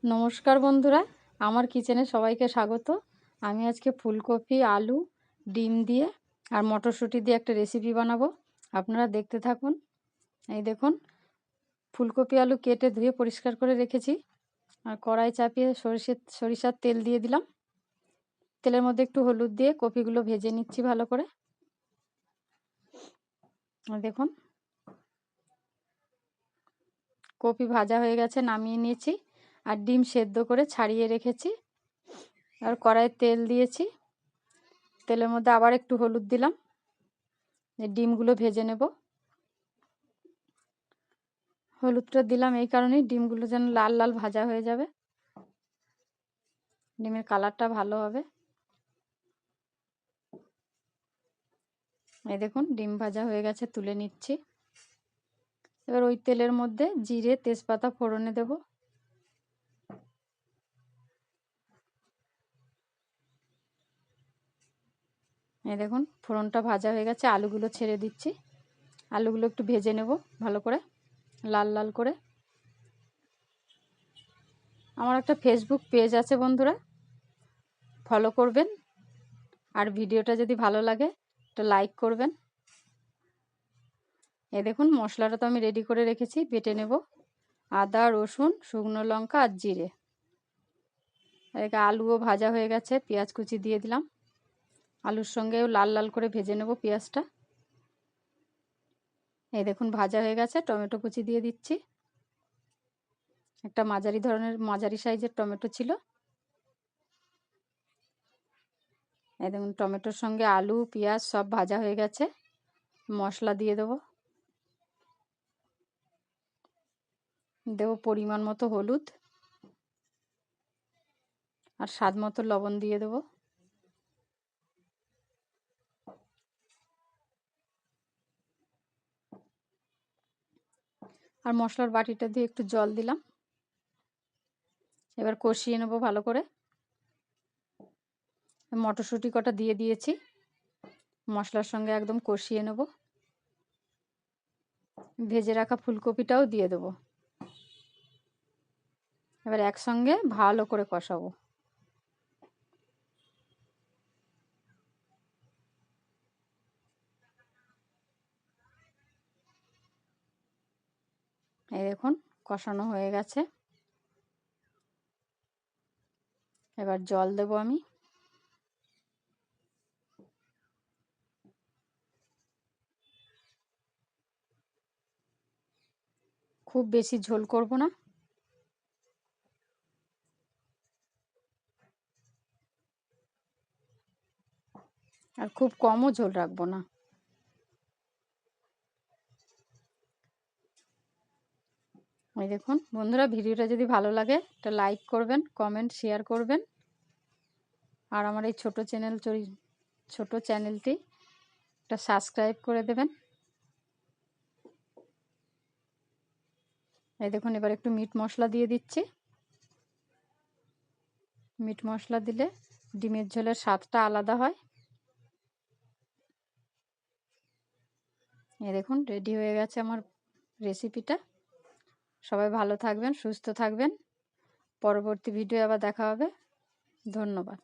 নমস্কার বন্ধুরা, আমার কিচেনে সবাইকে স্বাগত। আমি আজকে ফুলকপি, আলু, ডিম দিয়ে আর মটরশুঁটি দিয়ে একটা রেসিপি বানাবো। আপনারা দেখতে থাকুন। এই দেখুন, ফুলকপি আলু কেটে ধুয়ে পরিষ্কার করে রেখেছি। আর কড়াই চাপিয়ে সরিষার তেল দিয়ে দিলাম। তেলের মধ্যে একটু হলুদ দিয়ে কপিগুলো ভেজে নিচ্ছি ভালো করে। আর দেখুন, কপি ভাজা হয়ে গেছে, নামিয়ে নিয়েছি। আর ডিম সেদ্ধ করে ছাড়িয়ে রেখেছি। আর কড়াইয়ে তেল দিয়েছি, তেলের মধ্যে আবার একটু হলুদ দিলাম। ডিমগুলো ভেজে নেব। হলুদটা দিলাম এই কারণেই, ডিমগুলো যেন লাল লাল ভাজা হয়ে যাবে, ডিমের কালারটা ভালো হবে। এই দেখুন, ডিম ভাজা হয়ে গেছে, তুলে নিচ্ছি। এবার ওই তেলের মধ্যে জিরে তেজপাতা ফোড়নে দেব। এই দেখুন, ফোড়নটা ভাজা হয়ে গেছে, আলুগুলো ছেড়ে দিচ্ছি। আলুগুলো একটু ভেজে নেব ভালো করে, লাল লাল করে। আমার একটা ফেসবুক পেজ আছে বন্ধুরা, ফলো করবেন। আর ভিডিওটা যদি ভালো লাগে তো লাইক করবেন। এই দেখুন, মশলাটা তো আমি রেডি করে রেখেছি, বেটে নেব। আদা, রসুন, শুকনো লঙ্কা আর জিরে। এদিকে আলুও ভাজা হয়ে গেছে, পেঁয়াজ কুচি দিয়ে দিলাম। আলুর সঙ্গেও লাল লাল করে ভেজে নেব পেঁয়াজটা। এই দেখুন, ভাজা হয়ে গেছে, টমেটো কুচি দিয়ে দিচ্ছি। একটা মাঝারি সাইজের টমেটো ছিল। এই দেখুন, টমেটোর সঙ্গে আলু পেঁয়াজ সব ভাজা হয়ে গেছে। মশলা দিয়ে দেবো। দেবো পরিমাণ মতো হলুদ, আর স্বাদ মতো লবণ দিয়ে দেবো। আর মশলার বাটিটা দিয়ে একটু জল দিলাম। এবার কষিয়ে নেবো ভালো করে। মটরশুঁটি কটা দিয়ে দিয়েছি, মশলার সঙ্গে একদম কষিয়ে নেব। ভেজে রাখা ফুলকপিটাও দিয়ে দেবো। এবার একসঙ্গে ভালো করে কষাবো। এই দেখুন, কষানো হয়ে গেছে। এবার জল দেবো আমি। খুব বেশি ঝোল করব না। আর খুব কমও ঝোল রাখবো না। ওই দেখুন বন্ধুরা, ভিডিওটা যদি ভালো লাগে একটা লাইক করবেন, কমেন্ট শেয়ার করবেন। আর আমার এই ছোট চ্যানেলটি একটা সাবস্ক্রাইব করে দেবেন। এই দেখুন, এবার একটু মিট মশলা দিয়ে দিচ্ছি। মিট মশলা দিলে ডিমের ঝোলের স্বাদটা আলাদা হয়। এই দেখুন, রেডি হয়ে গেছে আমার রেসিপিটা। সবাই ভালো থাকবেন, সুস্থ থাকবেন। পরবর্তী ভিডিও আবার দেখা হবে। ধন্যবাদ।